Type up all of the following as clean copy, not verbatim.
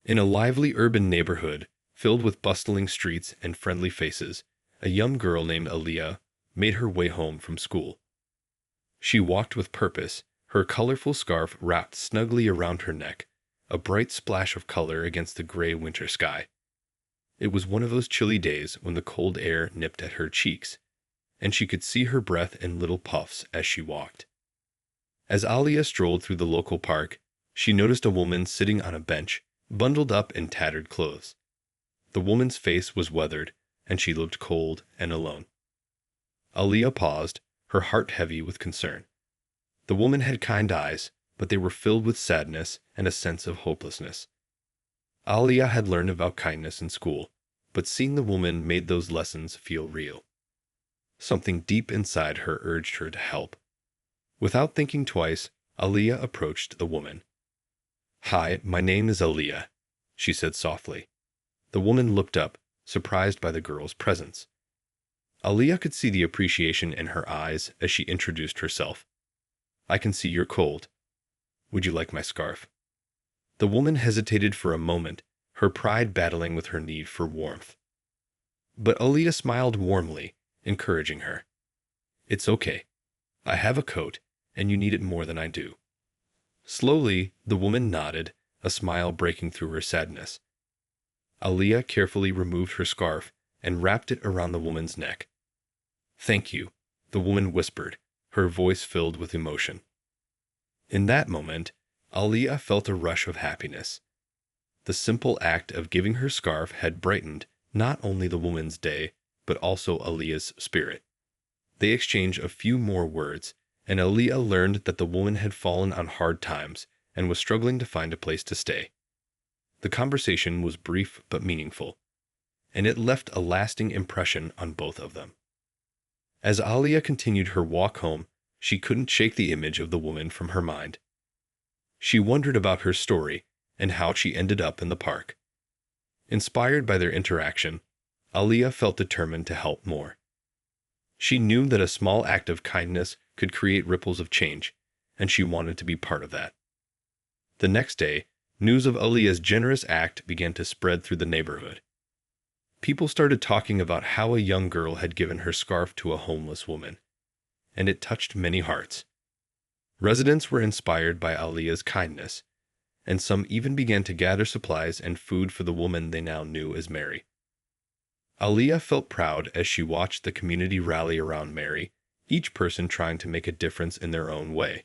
In a lively urban neighborhood, filled with bustling streets and friendly faces, a young girl named Aaliyah made her way home from school. She walked with purpose, her colorful scarf wrapped snugly around her neck, a bright splash of color against the gray winter sky. It was one of those chilly days when the cold air nipped at her cheeks, and she could see her breath in little puffs as she walked. As Aaliyah strolled through the local park, she noticed a woman sitting on a bench, bundled up in tattered clothes. The woman's face was weathered, and she looked cold and alone. Aaliyah paused, her heart heavy with concern. The woman had kind eyes, but they were filled with sadness and a sense of hopelessness. Aaliyah had learned about kindness in school, but seeing the woman made those lessons feel real. Something deep inside her urged her to help. Without thinking twice, Aaliyah approached the woman. "Hi, my name is Aaliyah," she said softly. The woman looked up, surprised by the girl's presence. Aaliyah could see the appreciation in her eyes as she introduced herself. "I can see you're cold. Would you like my scarf?" The woman hesitated for a moment, her pride battling with her need for warmth. But Aaliyah smiled warmly, encouraging her. "It's okay. I have a coat, and you need it more than I do." Slowly, the woman nodded, a smile breaking through her sadness. Aaliyah carefully removed her scarf and wrapped it around the woman's neck. "Thank you," the woman whispered, her voice filled with emotion. In that moment, Aaliyah felt a rush of happiness. The simple act of giving her scarf had brightened not only the woman's day, but also Aaliyah's spirit. They exchanged a few more words, and Aaliyah learned that the woman had fallen on hard times and was struggling to find a place to stay. The conversation was brief but meaningful, and it left a lasting impression on both of them. As Aaliyah continued her walk home, she couldn't shake the image of the woman from her mind. She wondered about her story and how she ended up in the park. Inspired by their interaction, Aaliyah felt determined to help more. She knew that a small act of kindness could create ripples of change, and she wanted to be part of that. The next day, news of Aaliyah's generous act began to spread through the neighborhood. People started talking about how a young girl had given her scarf to a homeless woman, and it touched many hearts. Residents were inspired by Aaliyah's kindness, and some even began to gather supplies and food for the woman they now knew as Mary. Aaliyah felt proud as she watched the community rally around Mary, each person trying to make a difference in their own way.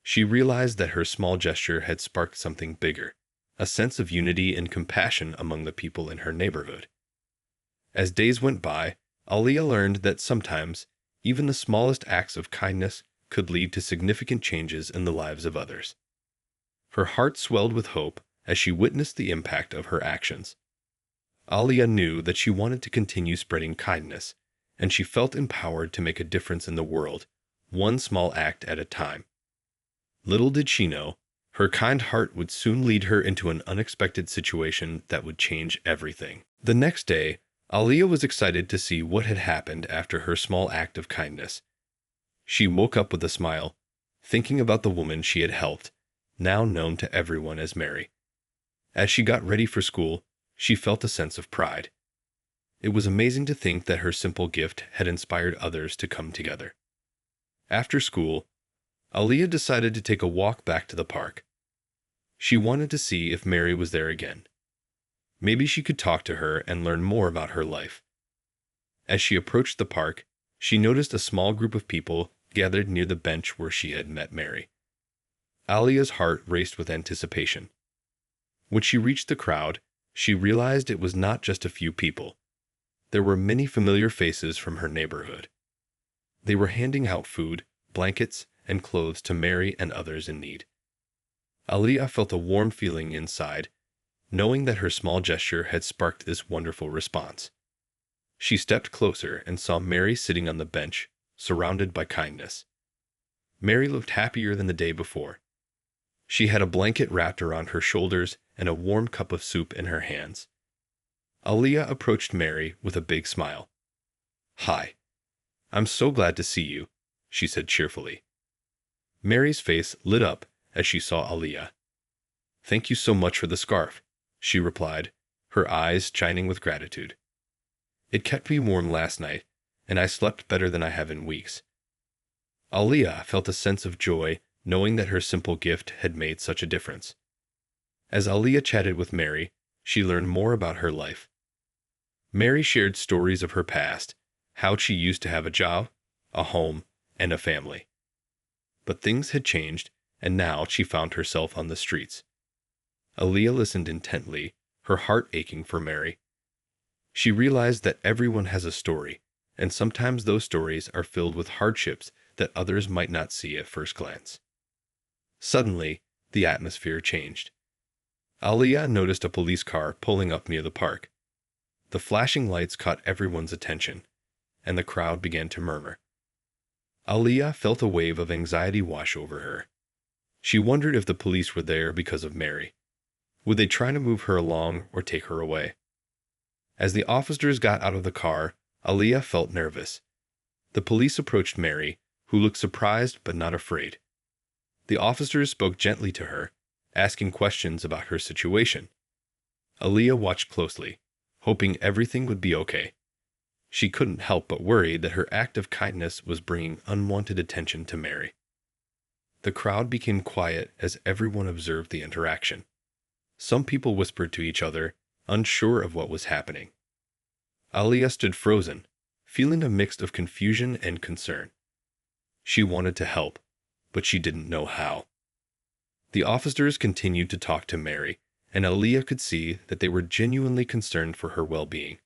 She realized that her small gesture had sparked something bigger, a sense of unity and compassion among the people in her neighborhood. As days went by, Aaliyah learned that sometimes even the smallest acts of kindness could lead to significant changes in the lives of others. Her heart swelled with hope as she witnessed the impact of her actions. Aaliyah knew that she wanted to continue spreading kindness, and she felt empowered to make a difference in the world, one small act at a time. Little did she know, her kind heart would soon lead her into an unexpected situation that would change everything. The next day, Aaliyah was excited to see what had happened after her small act of kindness. She woke up with a smile, thinking about the woman she had helped, now known to everyone as Mary. As she got ready for school, she felt a sense of pride. It was amazing to think that her simple gift had inspired others to come together. After school, Aaliyah decided to take a walk back to the park. She wanted to see if Mary was there again. Maybe she could talk to her and learn more about her life. As she approached the park, she noticed a small group of people gathered near the bench where she had met Mary. Aaliyah's heart raced with anticipation. When she reached the crowd, she realized it was not just a few people. There were many familiar faces from her neighborhood. They were handing out food, blankets, and clothes to Mary and others in need. Aaliyah felt a warm feeling inside, knowing that her small gesture had sparked this wonderful response. She stepped closer and saw Mary sitting on the bench, surrounded by kindness. Mary looked happier than the day before. She had a blanket wrapped around her shoulders and a warm cup of soup in her hands. Aaliyah approached Mary with a big smile. "Hi. I'm so glad to see you," she said cheerfully. Mary's face lit up as she saw Aaliyah. "Thank you so much for the scarf," she replied, her eyes shining with gratitude. It kept me warm last night, and I slept better than I have in weeks. Aliyah felt a sense of joy knowing that her simple gift had made such a difference. As Aliyah chatted with Mary, she learned more about her life. Mary shared stories of her past, how she used to have a job, a home, and a family. But things had changed, and now she found herself on the streets. Aliyah listened intently, her heart aching for Mary. She realized that everyone has a story, and sometimes those stories are filled with hardships that others might not see at first glance. Suddenly, the atmosphere changed. Aliyah noticed a police car pulling up near the park. The flashing lights caught everyone's attention, and the crowd began to murmur. Aliyah felt a wave of anxiety wash over her. She wondered if the police were there because of Mary. Would they try to move her along or take her away? As the officers got out of the car, Aliyah felt nervous. The police approached Mary, who looked surprised but not afraid. The officers spoke gently to her, asking questions about her situation. Aliyah watched closely, hoping everything would be okay. She couldn't help but worry that her act of kindness was bringing unwanted attention to Mary. The crowd became quiet as everyone observed the interaction. Some people whispered to each other, unsure of what was happening. Aliyah stood frozen, feeling a mix of confusion and concern. She wanted to help, but she didn't know how. The officers continued to talk to Mary, and Aliyah could see that they were genuinely concerned for her well-being.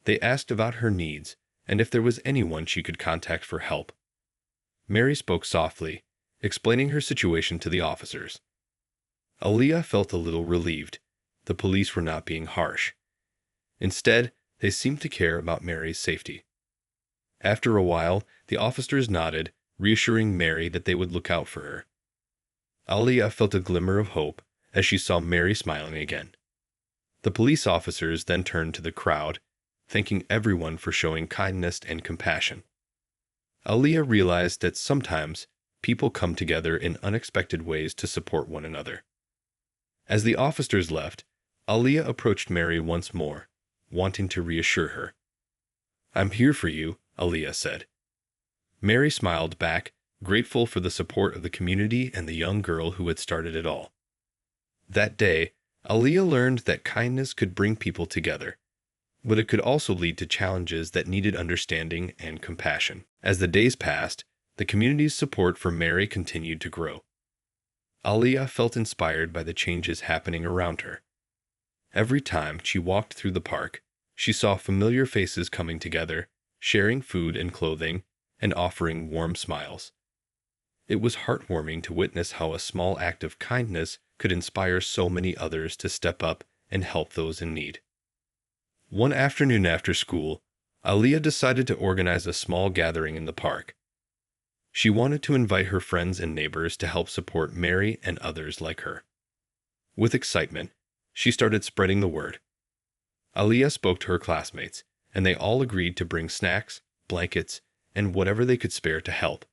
They asked about her needs and if there was anyone she could contact for help. Mary spoke softly, explaining her situation to the officers. Aliyah felt a little relieved. The police were not being harsh. Instead, they seemed to care about Mary's safety. After a while, the officers nodded, reassuring Mary that they would look out for her. Aliyah felt a glimmer of hope as she saw Mary smiling again. The police officers then turned to the crowd, thanking everyone for showing kindness and compassion. Aliyah realized that sometimes people come together in unexpected ways to support one another. As the officers left, Aliyah approached Mary once more, wanting to reassure her. "I'm here for you," Aliyah said. Mary smiled back, grateful for the support of the community and the young girl who had started it all. That day, Aliyah learned that kindness could bring people together, but it could also lead to challenges that needed understanding and compassion. As the days passed, the community's support for Mary continued to grow. Aliyah felt inspired by the changes happening around her. Every time she walked through the park, she saw familiar faces coming together, sharing food and clothing, and offering warm smiles. It was heartwarming to witness how a small act of kindness could inspire so many others to step up and help those in need. One afternoon after school, Aliyah decided to organize a small gathering in the park. She wanted to invite her friends and neighbors to help support Mary and others like her. With excitement, she started spreading the word. Aliyah spoke to her classmates, and they all agreed to bring snacks, blankets, and whatever they could spare to help.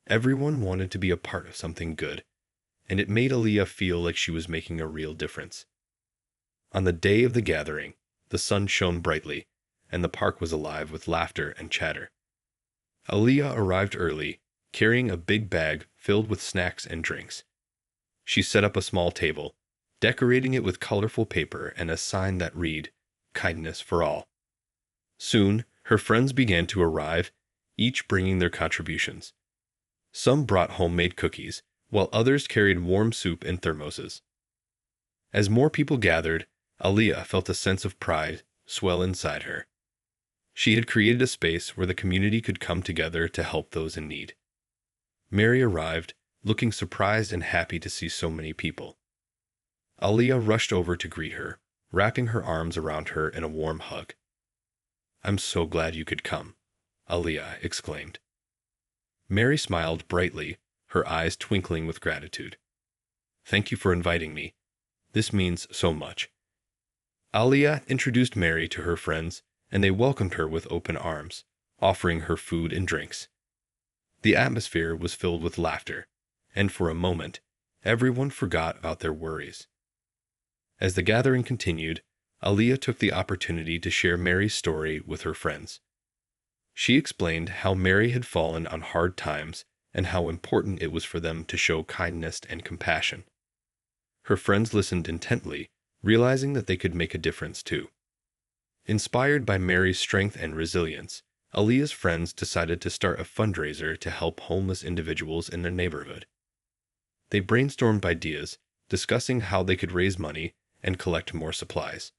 Everyone wanted to be a part of something good, and it made Aliyah feel like she was making a real difference. On the day of the gathering, the sun shone brightly, and the park was alive with laughter and chatter. Aliyah arrived early, carrying a big bag filled with snacks and drinks. She set up a small table, decorating it with colorful paper and a sign that read, "Kindness for all." Soon, her friends began to arrive, each bringing their contributions. Some brought homemade cookies, while others carried warm soup in thermoses. As more people gathered, Aliyah felt a sense of pride swell inside her. She had created a space where the community could come together to help those in need. Mary arrived, looking surprised and happy to see so many people. Aliyah rushed over to greet her, wrapping her arms around her in a warm hug. "I'm so glad you could come," Aliyah exclaimed. Mary smiled brightly, her eyes twinkling with gratitude. "Thank you for inviting me. This means so much." Aliyah introduced Mary to her friends, and they welcomed her with open arms, offering her food and drinks. The atmosphere was filled with laughter, and for a moment, everyone forgot about their worries. As the gathering continued, Aliyah took the opportunity to share Mary's story with her friends. She explained how Mary had fallen on hard times and how important it was for them to show kindness and compassion. Her friends listened intently, realizing that they could make a difference too. Inspired by Mary's strength and resilience, Aliyah's friends decided to start a fundraiser to help homeless individuals in their neighborhood. They brainstormed ideas, discussing how they could raise money and collect more supplies.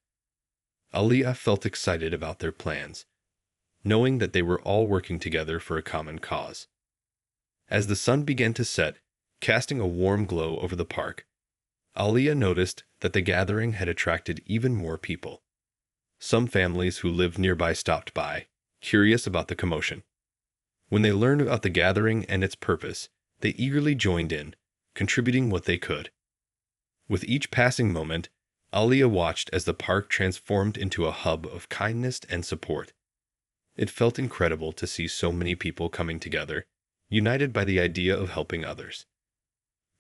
Aliyah felt excited about their plans, knowing that they were all working together for a common cause. As the sun began to set, casting a warm glow over the park, Aliyah noticed that the gathering had attracted even more people. Some families who lived nearby stopped by, curious about the commotion. When they learned about the gathering and its purpose, they eagerly joined in, contributing what they could. With each passing moment, Aliyah watched as the park transformed into a hub of kindness and support. It felt incredible to see so many people coming together, united by the idea of helping others.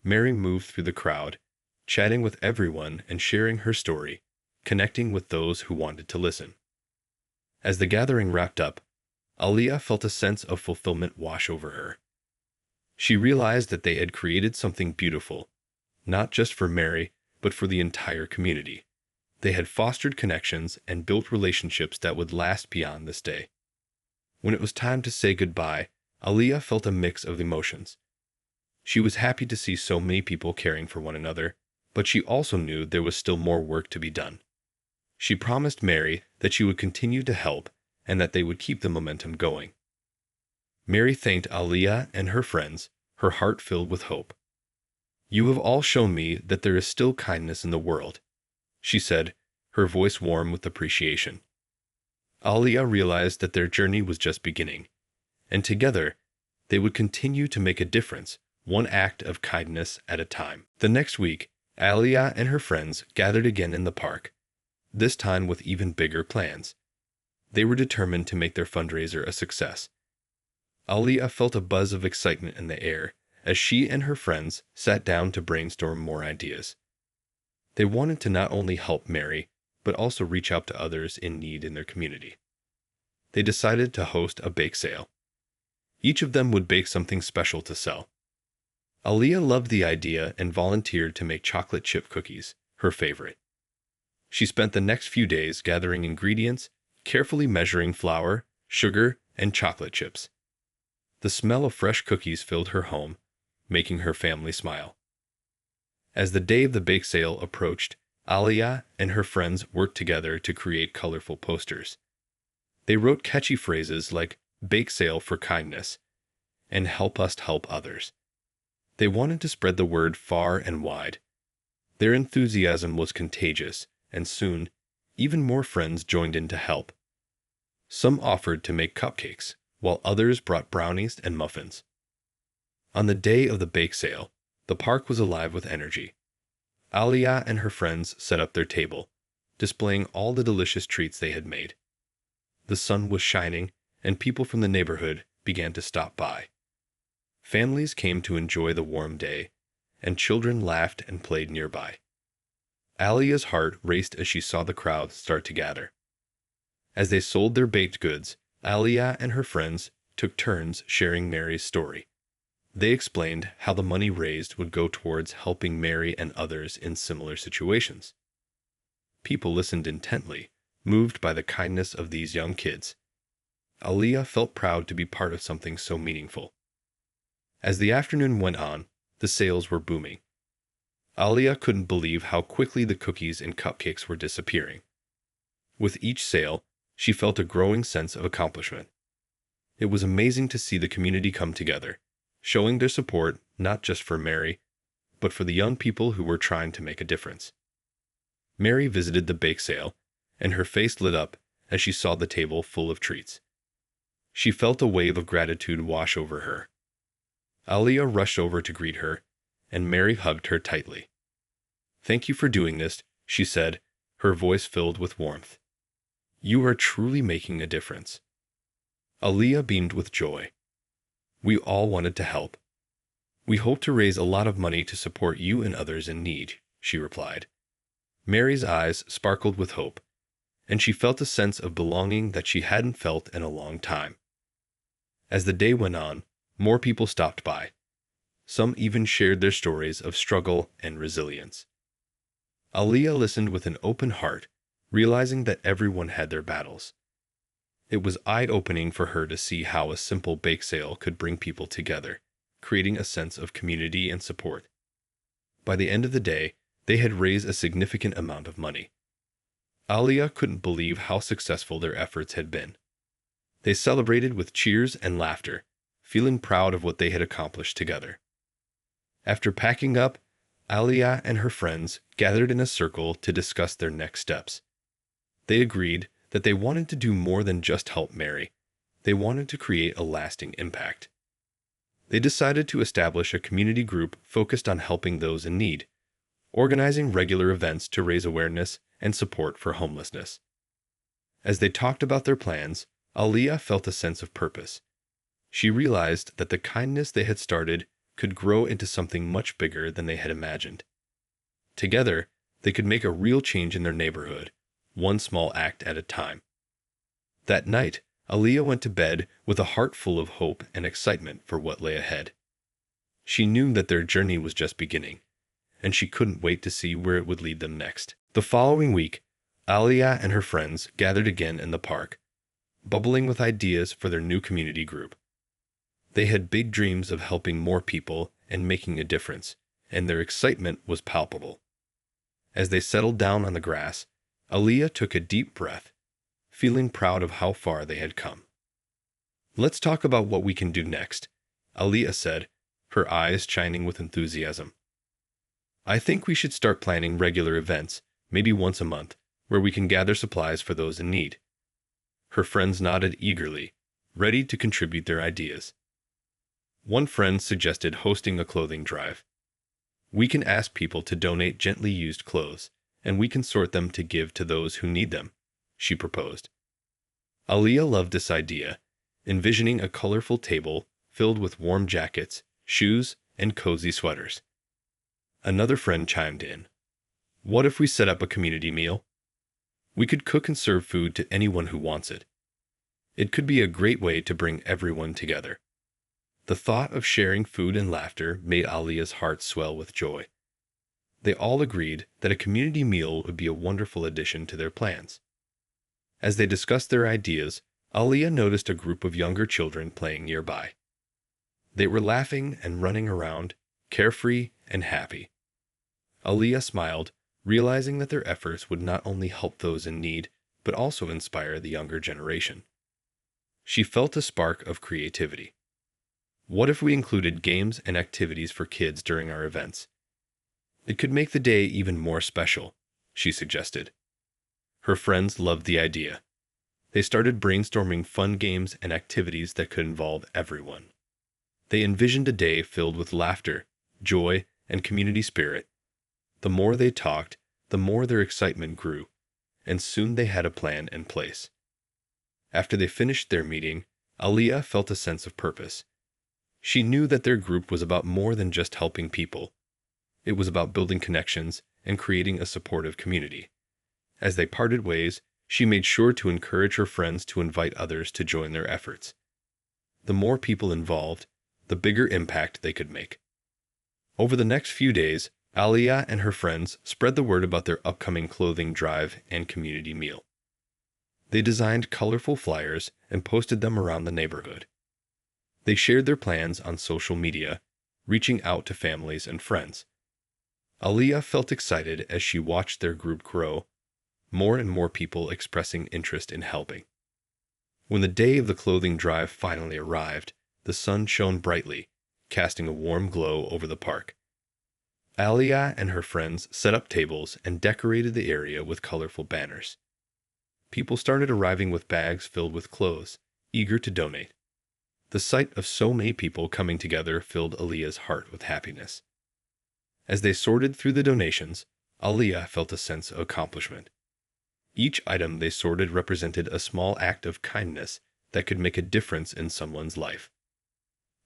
Mary moved through the crowd, chatting with everyone and sharing her story, connecting with those who wanted to listen. As the gathering wrapped up, Aliyah felt a sense of fulfillment wash over her. She realized that they had created something beautiful, not just for Mary, but for the entire community. They had fostered connections and built relationships that would last beyond this day. When it was time to say goodbye, Aliyah felt a mix of emotions. She was happy to see so many people caring for one another, but she also knew there was still more work to be done. She promised Mary that she would continue to help and that they would keep the momentum going. Mary thanked Aliyah and her friends, her heart filled with hope. "You have all shown me that there is still kindness in the world," she said, her voice warm with appreciation. Aliyah realized that their journey was just beginning, and together they would continue to make a difference, one act of kindness at a time. The next week, Aliyah and her friends gathered again in the park, this time with even bigger plans. They were determined to make their fundraiser a success. Aliyah felt a buzz of excitement in the air as she and her friends sat down to brainstorm more ideas. They wanted to not only help Mary, but also reach out to others in need in their community. They decided to host a bake sale. Each of them would bake something special to sell. Aliyah loved the idea and volunteered to make chocolate chip cookies, her favorite. She spent the next few days gathering ingredients, carefully measuring flour, sugar, and chocolate chips. The smell of fresh cookies filled her home, making her family smile. As the day of the bake sale approached, Aliyah and her friends worked together to create colorful posters. They wrote catchy phrases like "Bake Sale for Kindness" and "Help us help others." They wanted to spread the word far and wide. Their enthusiasm was contagious, and soon, even more friends joined in to help. Some offered to make cupcakes, while others brought brownies and muffins. On the day of the bake sale, the park was alive with energy. Aliyah and her friends set up their table, displaying all the delicious treats they had made. The sun was shining, and people from the neighborhood began to stop by. Families came to enjoy the warm day, and children laughed and played nearby. Aliyah's heart raced as she saw the crowd start to gather. As they sold their baked goods, Aliyah and her friends took turns sharing Mary's story. They explained how the money raised would go towards helping Mary and others in similar situations. People listened intently, moved by the kindness of these young kids. Aliyah felt proud to be part of something so meaningful. As the afternoon went on, the sales were booming. Aliyah couldn't believe how quickly the cookies and cupcakes were disappearing. With each sale, she felt a growing sense of accomplishment. It was amazing to see the community come together, showing their support not just for Mary, but for the young people who were trying to make a difference. Mary visited the bake sale, and her face lit up as she saw the table full of treats. She felt a wave of gratitude wash over her. Aliyah rushed over to greet her, and Mary hugged her tightly. "Thank you for doing this," she said, her voice filled with warmth. "You are truly making a difference." Aliyah beamed with joy. "We all wanted to help. We hope to raise a lot of money to support you and others in need," she replied. Mary's eyes sparkled with hope, and she felt a sense of belonging that she hadn't felt in a long time. As the day went on, more people stopped by. Some even shared their stories of struggle and resilience. Aliyah listened with an open heart, realizing that everyone had their battles. It was eye-opening for her to see how a simple bake sale could bring people together, creating a sense of community and support. By the end of the day, they had raised a significant amount of money. Aliyah couldn't believe how successful their efforts had been. They celebrated with cheers and laughter, feeling proud of what they had accomplished together. After packing up, Aliyah and her friends gathered in a circle to discuss their next steps. They agreed that they wanted to do more than just help Mary. They wanted to create a lasting impact. They decided to establish a community group focused on helping those in need, organizing regular events to raise awareness and support for homelessness. As they talked about their plans, Aliyah felt a sense of purpose. She realized that the kindness they had started could grow into something much bigger than they had imagined. Together, they could make a real change in their neighborhood, one small act at a time. That night, Aliyah went to bed with a heart full of hope and excitement for what lay ahead. She knew that their journey was just beginning, and she couldn't wait to see where it would lead them next. The following week, Aliyah and her friends gathered again in the park, bubbling with ideas for their new community group. They had big dreams of helping more people and making a difference, and their excitement was palpable. As they settled down on the grass, Aliyah took a deep breath, feeling proud of how far they had come. "Let's talk about what we can do next," Aliyah said, her eyes shining with enthusiasm. "I think we should start planning regular events, maybe once a month, where we can gather supplies for those in need." Her friends nodded eagerly, ready to contribute their ideas. One friend suggested hosting a clothing drive. "We can ask people to donate gently used clothes, and we can sort them to give to those who need them," she proposed. Aliyah loved this idea, envisioning a colorful table filled with warm jackets, shoes, and cozy sweaters. Another friend chimed in. "What if we set up a community meal? We could cook and serve food to anyone who wants it. It could be a great way to bring everyone together." The thought of sharing food and laughter made Aliyah's heart swell with joy. They all agreed that a community meal would be a wonderful addition to their plans. As they discussed their ideas, Aliyah noticed a group of younger children playing nearby. They were laughing and running around, carefree and happy. Aliyah smiled, realizing that their efforts would not only help those in need, but also inspire the younger generation. She felt a spark of creativity. "What if we included games and activities for kids during our events? It could make the day even more special," she suggested. Her friends loved the idea. They started brainstorming fun games and activities that could involve everyone. They envisioned a day filled with laughter, joy, and community spirit. The more they talked, the more their excitement grew, and soon they had a plan in place. After they finished their meeting, Aliyah felt a sense of purpose. She knew that their group was about more than just helping people. It was about building connections and creating a supportive community. As they parted ways, she made sure to encourage her friends to invite others to join their efforts. The more people involved, the bigger impact they could make. Over the next few days, Aliyah and her friends spread the word about their upcoming clothing drive and community meal. They designed colorful flyers and posted them around the neighborhood. They shared their plans on social media, reaching out to families and friends. Aliyah felt excited as she watched their group grow, more and more people expressing interest in helping. When the day of the clothing drive finally arrived, the sun shone brightly, casting a warm glow over the park. Aliyah and her friends set up tables and decorated the area with colorful banners. People started arriving with bags filled with clothes, eager to donate. The sight of so many people coming together filled Aliyah's heart with happiness. As they sorted through the donations, Aliyah felt a sense of accomplishment. Each item they sorted represented a small act of kindness that could make a difference in someone's life.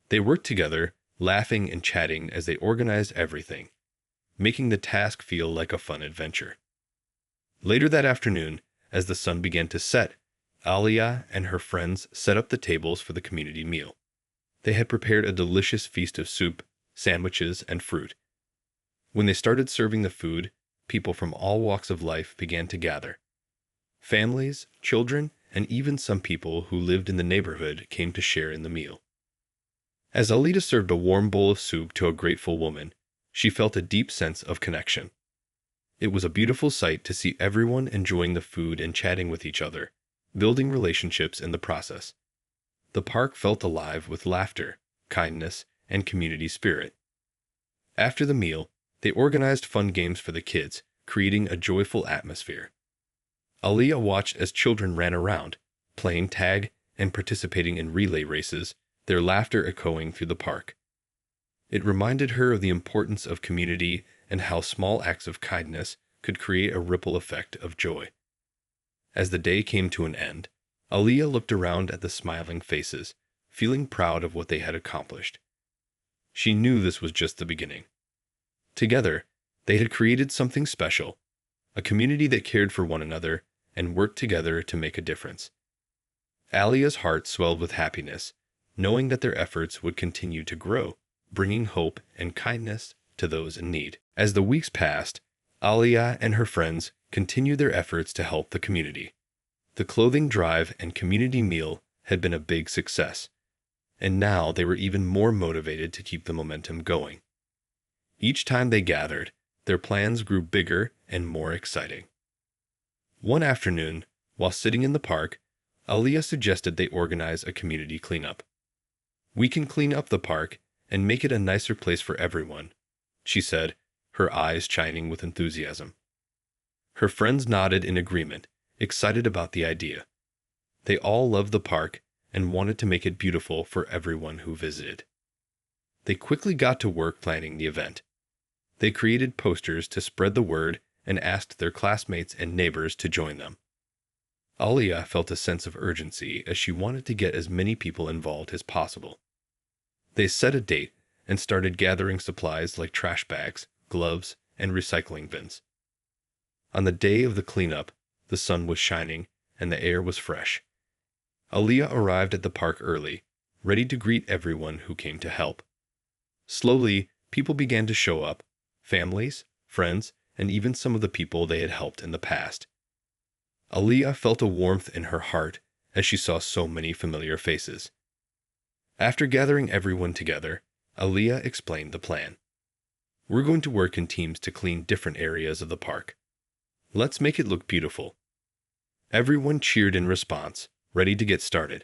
They worked together, laughing and chatting as they organized everything, making the task feel like a fun adventure. Later that afternoon, as the sun began to set, Alia and her friends set up the tables for the community meal. They had prepared a delicious feast of soup, sandwiches, and fruit. When they started serving the food, people from all walks of life began to gather. Families, children, and even some people who lived in the neighborhood came to share in the meal. As Alida served a warm bowl of soup to a grateful woman, she felt a deep sense of connection. It was a beautiful sight to see everyone enjoying the food and chatting with each other, building relationships in the process. The park felt alive with laughter, kindness, and community spirit. After the meal, they organized fun games for the kids, creating a joyful atmosphere. Aliyah watched as children ran around, playing tag and participating in relay races, their laughter echoing through the park. It reminded her of the importance of community and how small acts of kindness could create a ripple effect of joy. As the day came to an end, Aliyah looked around at the smiling faces, feeling proud of what they had accomplished. She knew this was just the beginning. Together, they had created something special, a community that cared for one another and worked together to make a difference. Aliyah's heart swelled with happiness, knowing that their efforts would continue to grow, bringing hope and kindness to those in need. As the weeks passed, Aliyah and her friends continued their efforts to help the community. The clothing drive and community meal had been a big success, and now they were even more motivated to keep the momentum going. Each time they gathered, their plans grew bigger and more exciting. One afternoon, while sitting in the park, Aliyah suggested they organize a community cleanup. "We can clean up the park and make it a nicer place for everyone," she said, her eyes shining with enthusiasm. Her friends nodded in agreement, excited about the idea. They all loved the park and wanted to make it beautiful for everyone who visited. They quickly got to work planning the event. They created posters to spread the word and asked their classmates and neighbors to join them. Aliyah felt a sense of urgency as she wanted to get as many people involved as possible. They set a date and started gathering supplies like trash bags, gloves, and recycling bins. On the day of the cleanup, the sun was shining and the air was fresh. Aliyah arrived at the park early, ready to greet everyone who came to help. Slowly, people began to show up, families, friends, and even some of the people they had helped in the past. Aliyah felt a warmth in her heart as she saw so many familiar faces. After gathering everyone together, Aliyah explained the plan. "We're going to work in teams to clean different areas of the park. Let's make it look beautiful." Everyone cheered in response, ready to get started.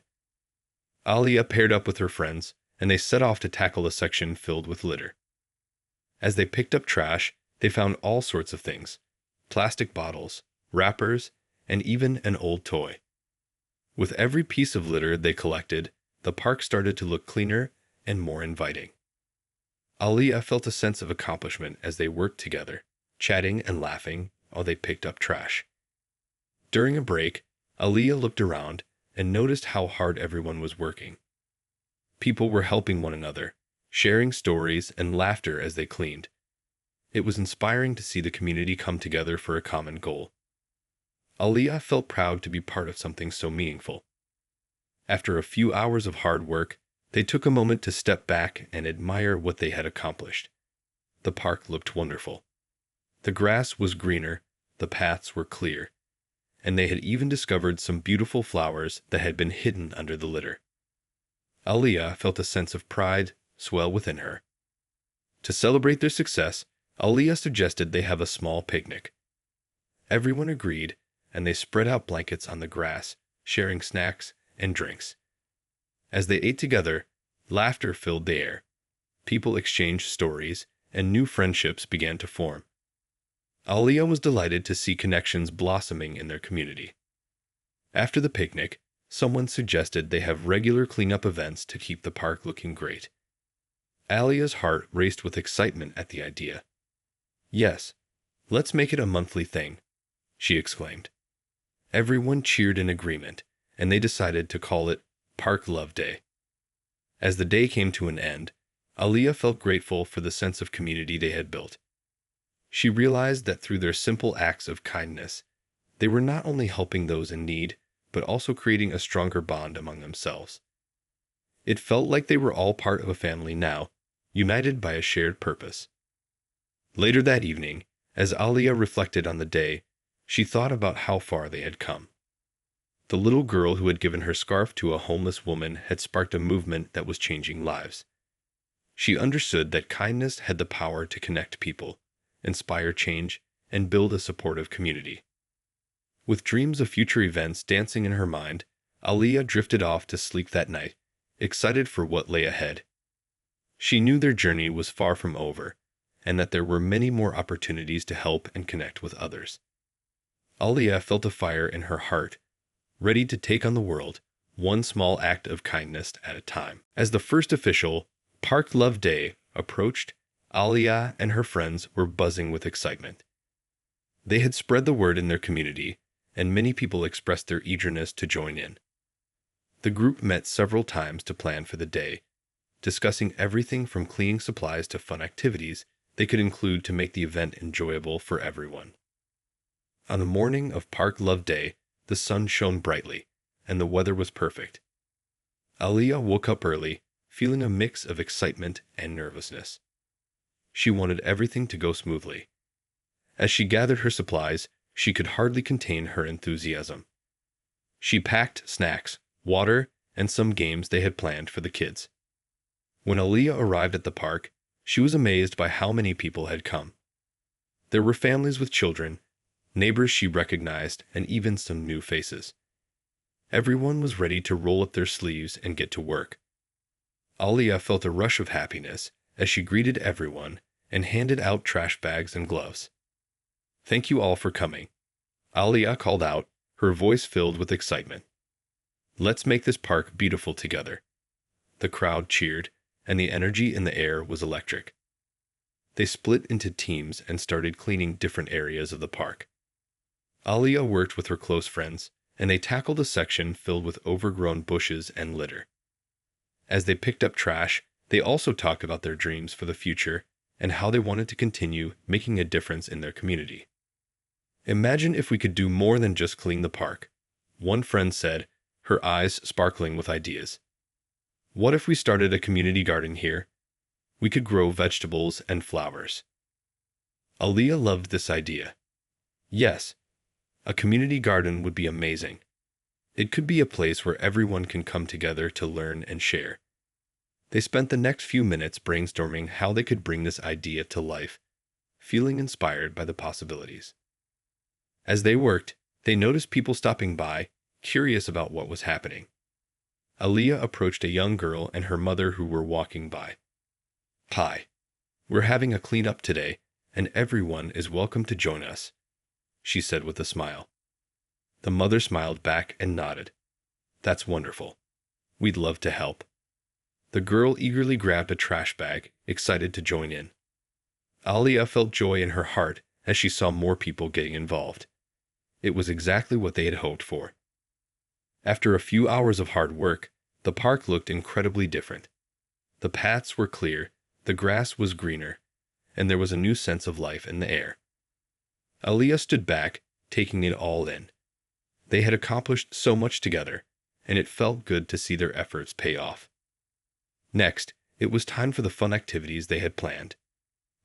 Aliyah paired up with her friends, and they set off to tackle a section filled with litter. As they picked up trash, they found all sorts of things: plastic bottles, wrappers, and even an old toy. With every piece of litter they collected, the park started to look cleaner and more inviting. Aliyah felt a sense of accomplishment as they worked together, chatting and laughing while they picked up trash. During a break, Aliyah looked around and noticed how hard everyone was working. People were helping one another, sharing stories and laughter as they cleaned. It was inspiring to see the community come together for a common goal. Aliyah felt proud to be part of something so meaningful. After a few hours of hard work, they took a moment to step back and admire what they had accomplished. The park looked wonderful. The grass was greener, the paths were clear, and they had even discovered some beautiful flowers that had been hidden under the litter. Aliyah felt a sense of pride swell within her. To celebrate their success, Aliyah suggested they have a small picnic. Everyone agreed, and they spread out blankets on the grass, sharing snacks and drinks. As they ate together, laughter filled the air. People exchanged stories, and new friendships began to form. Aliyah was delighted to see connections blossoming in their community. After the picnic, someone suggested they have regular cleanup events to keep the park looking great. Aliyah's heart raced with excitement at the idea. "Yes, let's make it a monthly thing," she exclaimed. Everyone cheered in agreement, and they decided to call it Park Love Day. As the day came to an end, Aliyah felt grateful for the sense of community they had built. She realized that through their simple acts of kindness, They were not only helping those in need, but also creating a stronger bond among themselves. It felt like they were all part of a family now, united by a shared purpose. Later that evening, as Alia reflected on the day, she thought about how far they had come. The little girl who had given her scarf to a homeless woman had sparked a movement that was changing lives. She understood that kindness had the power to connect people, inspire change, and build a supportive community. With dreams of future events dancing in her mind, Alia drifted off to sleep that night, excited for what lay ahead. She knew their journey was far from over, and that there were many more opportunities to help and connect with others. Alia felt a fire in her heart, ready to take on the world, one small act of kindness at a time. As the first official Park Love Day approached, Alia and her friends were buzzing with excitement. They had spread the word in their community, and many people expressed their eagerness to join in. The group met several times to plan for the day, discussing everything from cleaning supplies to fun activities they could include to make the event enjoyable for everyone. On the morning of Park Love Day, the sun shone brightly, and the weather was perfect. Alia woke up early, feeling a mix of excitement and nervousness. She wanted everything to go smoothly. As she gathered her supplies, she could hardly contain her enthusiasm. She packed snacks, water, and some games they had planned for the kids. When Alia arrived at the park, she was amazed by how many people had come. There were families with children, neighbors she recognized, and even some new faces. Everyone was ready to roll up their sleeves and get to work. Alia felt a rush of happiness as she greeted everyone and handed out trash bags and gloves. "Thank you all for coming," Alia called out, her voice filled with excitement. "Let's make this park beautiful together." The crowd cheered, and the energy in the air was electric. They split into teams and started cleaning different areas of the park. Alia worked with her close friends, and they tackled a section filled with overgrown bushes and litter. As they picked up trash, they also talked about their dreams for the future and how they wanted to continue making a difference in their community. "Imagine if we could do more than just clean the park," one friend said, her eyes sparkling with ideas. "What if we started a community garden here? We could grow vegetables and flowers." Alia loved this idea. Yes, a community garden would be amazing. It could be a place where everyone can come together to learn and share. They spent the next few minutes brainstorming how they could bring this idea to life, feeling inspired by the possibilities. As they worked, they noticed people stopping by, curious about what was happening. Alia approached a young girl and her mother who were walking by. "Hi, we're having a cleanup today, and everyone is welcome to join us," she said with a smile. The mother smiled back and nodded. "That's wonderful. We'd love to help." The girl eagerly grabbed a trash bag, excited to join in. Alia felt joy in her heart as she saw more people getting involved. It was exactly what they had hoped for. After a few hours of hard work, the park looked incredibly different. The paths were clear, the grass was greener, and there was a new sense of life in the air. Alia stood back, taking it all in. They had accomplished so much together, and it felt good to see their efforts pay off. Next, it was time for the fun activities they had planned.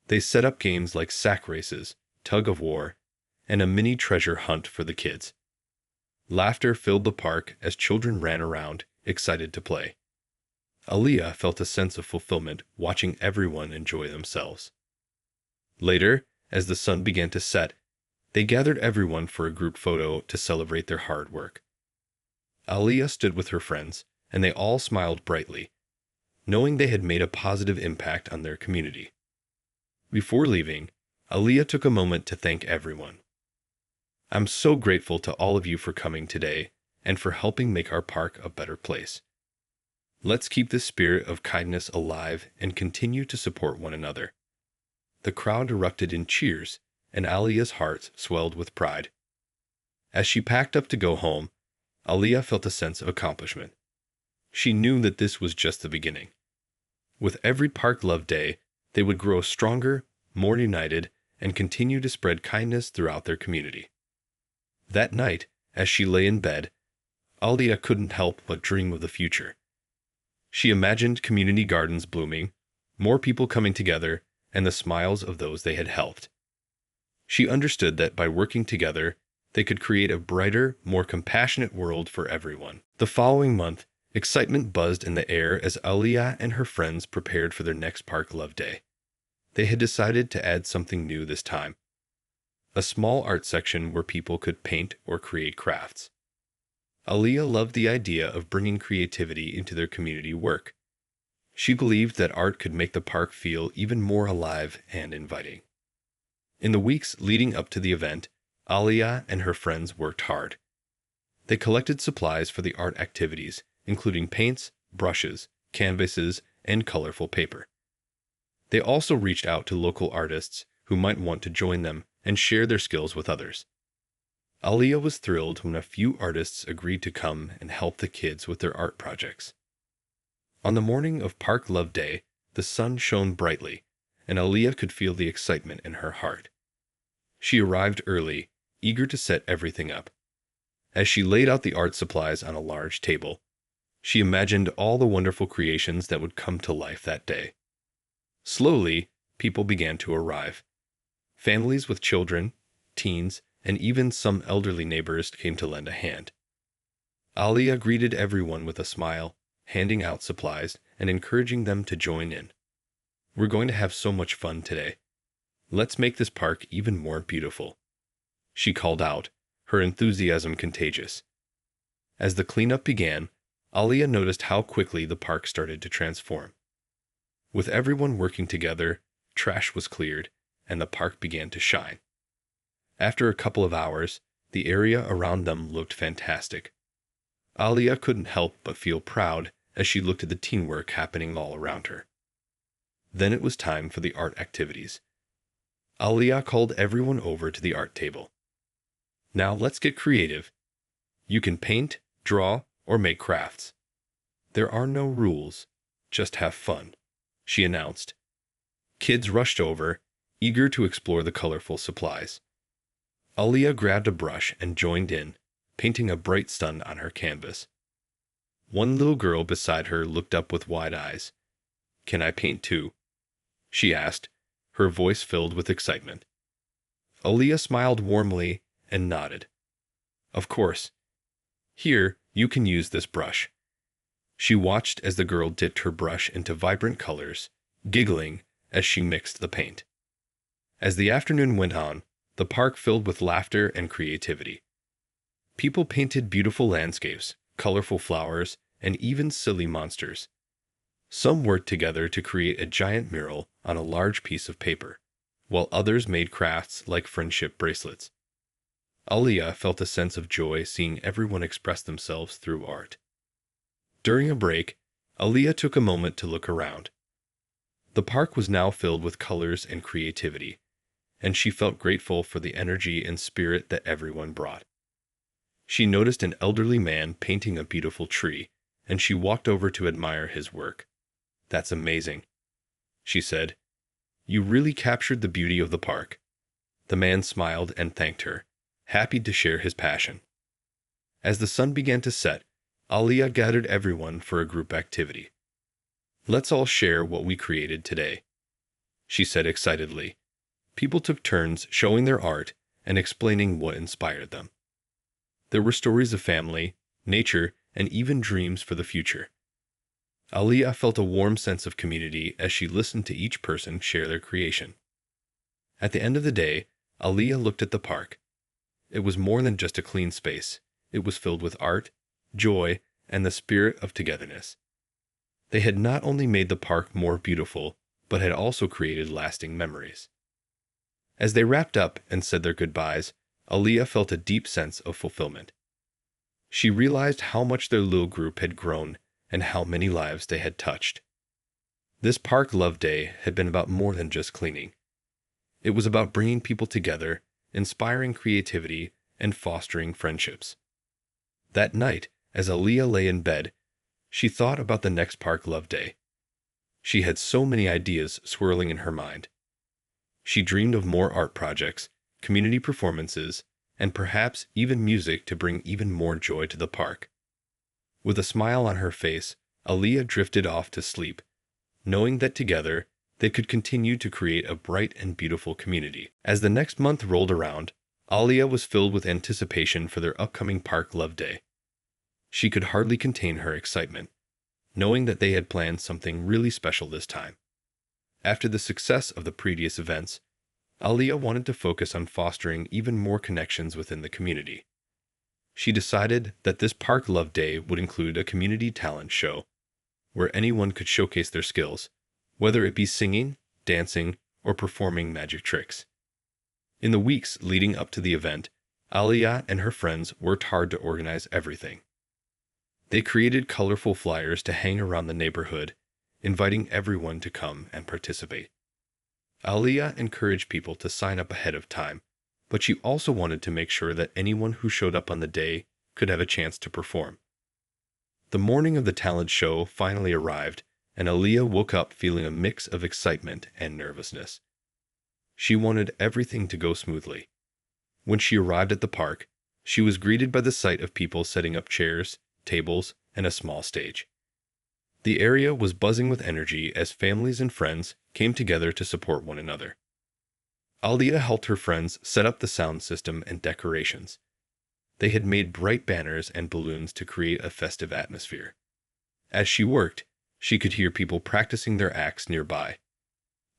They set up games like sack races, tug of war, and a mini treasure hunt for the kids. Laughter filled the park as children ran around, excited to play. Alia felt a sense of fulfillment watching everyone enjoy themselves. Later, as the sun began to set, they gathered everyone for a group photo to celebrate their hard work. Alia stood with her friends, and they all smiled brightly, knowing they had made a positive impact on their community. Before leaving, Alia took a moment to thank everyone. "I'm so grateful to all of you for coming today and for helping make our park a better place. Let's keep this spirit of kindness alive and continue to support one another." The crowd erupted in cheers, and Alia's heart swelled with pride. As she packed up to go home, Alia felt a sense of accomplishment. She knew that this was just the beginning. With every Park Love Day, they would grow stronger, more united, and continue to spread kindness throughout their community. That night, as she lay in bed, Alia couldn't help but dream of the future. She imagined community gardens blooming, more people coming together, and the smiles of those they had helped. She understood that by working together, they could create a brighter, more compassionate world for everyone. The following month, excitement buzzed in the air as Alia and her friends prepared for their next Park Love Day. They had decided to add something new this time. A small art section where people could paint or create crafts. Alia loved the idea of bringing creativity into their community work. She believed that art could make the park feel even more alive and inviting. In the weeks leading up to the event, Alia and her friends worked hard. They collected supplies for the art activities, including paints, brushes, canvases, and colorful paper. They also reached out to local artists who might want to join them and share their skills with others. Alia was thrilled when a few artists agreed to come and help the kids with their art projects. On the morning of Park Love Day, the sun shone brightly, and Alia could feel the excitement in her heart. She arrived early, eager to set everything up. As she laid out the art supplies on a large table, she imagined all the wonderful creations that would come to life that day. Slowly, people began to arrive. Families with children, teens, and even some elderly neighbors came to lend a hand. Alia greeted everyone with a smile, handing out supplies and encouraging them to join in. "We're going to have so much fun today. Let's make this park even more beautiful," she called out, her enthusiasm contagious. As the cleanup began, Alia noticed how quickly the park started to transform. With everyone working together, trash was cleared, and the park began to shine. After a couple of hours, the area around them looked fantastic. Alia couldn't help but feel proud as she looked at the teamwork happening all around her. Then it was time for the art activities. Alia called everyone over to the art table. "Now let's get creative. You can paint, draw, or make crafts. There are no rules, just have fun," she announced. Kids rushed over, eager to explore the colorful supplies. Alia grabbed a brush and joined in, painting a bright sun on her canvas. One little girl beside her looked up with wide eyes. "Can I paint too?" she asked, her voice filled with excitement. Alia smiled warmly and nodded. "Of course. Here, you can use this brush." She watched as the girl dipped her brush into vibrant colors, giggling as she mixed the paint. As the afternoon went on, the park filled with laughter and creativity. People painted beautiful landscapes, colorful flowers, and even silly monsters. Some worked together to create a giant mural on a large piece of paper, while others made crafts like friendship bracelets. Alia felt a sense of joy seeing everyone express themselves through art. During a break, Alia took a moment to look around. The park was now filled with colors and creativity, and she felt grateful for the energy and spirit that everyone brought. She noticed an elderly man painting a beautiful tree, and she walked over to admire his work. "That's amazing," she said. "You really captured the beauty of the park." The man smiled and thanked her, happy to share his passion. As the sun began to set, Alia gathered everyone for a group activity. "Let's all share what we created today," she said excitedly. People took turns showing their art and explaining what inspired them. There were stories of family, nature, and even dreams for the future. Alia felt a warm sense of community as she listened to each person share their creation. At the end of the day, Alia looked at the park. It was more than just a clean space. It was filled with art, joy, and the spirit of togetherness. They had not only made the park more beautiful, but had also created lasting memories. As they wrapped up and said their goodbyes, Alia felt a deep sense of fulfillment. She realized how much their little group had grown and how many lives they had touched. This Park Love Day had been about more than just cleaning. It was about bringing people together, inspiring creativity, and fostering friendships. That night, as Alia lay in bed, she thought about the next Park Love Day. She had so many ideas swirling in her mind. She dreamed of more art projects, community performances, and perhaps even music to bring even more joy to the park. With a smile on her face, Aaliyah drifted off to sleep, knowing that together they could continue to create a bright and beautiful community. As the next month rolled around, Aaliyah was filled with anticipation for their upcoming Park Love Day. She could hardly contain her excitement, knowing that they had planned something really special this time. After the success of the previous events, Aaliyah wanted to focus on fostering even more connections within the community. She decided that this Park Love Day would include a community talent show, where anyone could showcase their skills, whether it be singing, dancing, or performing magic tricks. In the weeks leading up to the event, Aaliyah and her friends worked hard to organize everything. They created colorful flyers to hang around the neighborhood, inviting everyone to come and participate. Aaliyah encouraged people to sign up ahead of time, but she also wanted to make sure that anyone who showed up on the day could have a chance to perform. The morning of the talent show finally arrived, and Aaliyah woke up feeling a mix of excitement and nervousness. She wanted everything to go smoothly. When she arrived at the park, she was greeted by the sight of people setting up chairs, tables, and a small stage. The area was buzzing with energy as families and friends came together to support one another. Aaliyah helped her friends set up the sound system and decorations. They had made bright banners and balloons to create a festive atmosphere. As she worked, she could hear people practicing their acts nearby.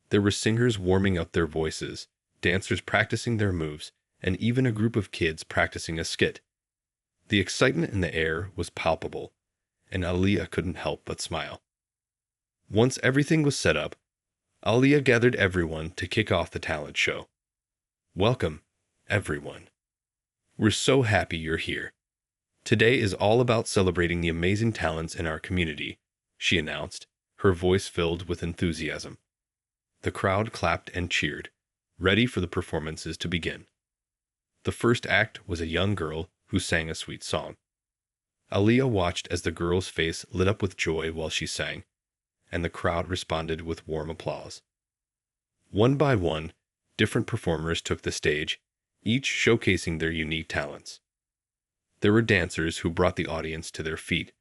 There were singers warming up their voices, dancers practicing their moves, and even a group of kids practicing a skit. The excitement in the air was palpable, and Aaliyah couldn't help but smile. Once everything was set up, Aaliyah gathered everyone to kick off the talent show. "Welcome, everyone. We're so happy you're here. Today is all about celebrating the amazing talents in our community," she announced, her voice filled with enthusiasm. The crowd clapped and cheered, ready for the performances to begin. The first act was a young girl who sang a sweet song. Aaliyah watched as the girl's face lit up with joy while she sang, and the crowd responded with warm applause. One by one, different performers took the stage, each showcasing their unique talents. There were dancers who brought the audience to their feet,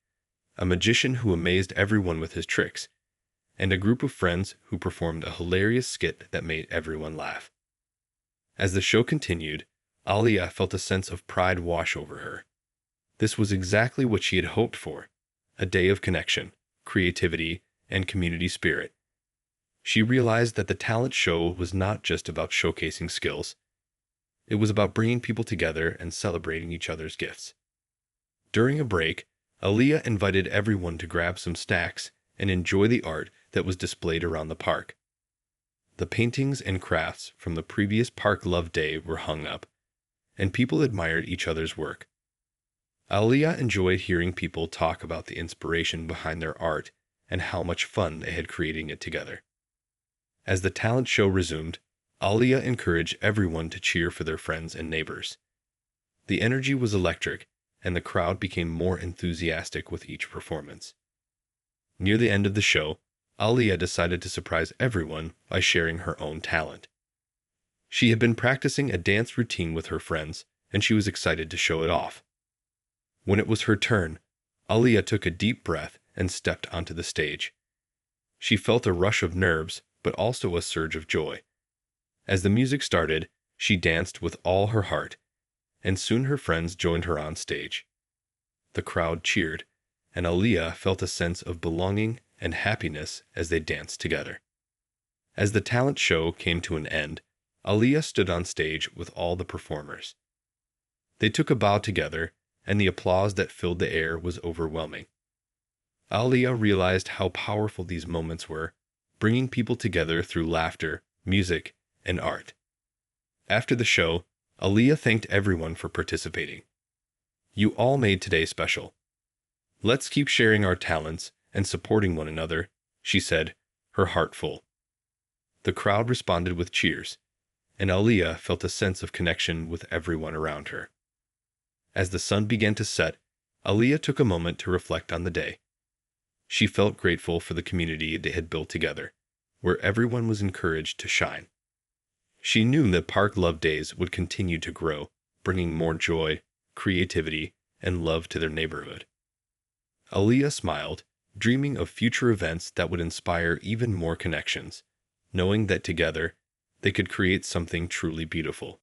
a magician who amazed everyone with his tricks, and a group of friends who performed a hilarious skit that made everyone laugh. As the show continued, Aaliyah felt a sense of pride wash over her. This was exactly what she had hoped for, a day of connection, creativity, and community spirit. She realized that the talent show was not just about showcasing skills. It was about bringing people together and celebrating each other's gifts. During a break, Aaliyah invited everyone to grab some snacks and enjoy the art that was displayed around the park. The paintings and crafts from the previous Park Love Day were hung up, and people admired each other's work. Aaliyah enjoyed hearing people talk about the inspiration behind their art and how much fun they had creating it together. As the talent show resumed, Aaliyah encouraged everyone to cheer for their friends and neighbors. The energy was electric, and the crowd became more enthusiastic with each performance. Near the end of the show, Aaliyah decided to surprise everyone by sharing her own talent. She had been practicing a dance routine with her friends, and she was excited to show it off. When it was her turn, Aaliyah took a deep breath and stepped onto the stage. She felt a rush of nerves, but also a surge of joy. As the music started, she danced with all her heart, and soon her friends joined her on stage. The crowd cheered, and Aaliyah felt a sense of belonging and happiness as they danced together. As the talent show came to an end, Aaliyah stood on stage with all the performers. They took a bow together, and the applause that filled the air was overwhelming. Aaliyah realized how powerful these moments were, bringing people together through laughter, music, and art. After the show, Aaliyah thanked everyone for participating. "You all made today special. Let's keep sharing our talents and supporting one another," she said, her heart full. The crowd responded with cheers, and Aaliyah felt a sense of connection with everyone around her. As the sun began to set, Aaliyah took a moment to reflect on the day. She felt grateful for the community they had built together, where everyone was encouraged to shine. She knew that Park Love Days would continue to grow, bringing more joy, creativity, and love to their neighborhood. Aaliyah smiled, dreaming of future events that would inspire even more connections, knowing that together they could create something truly beautiful.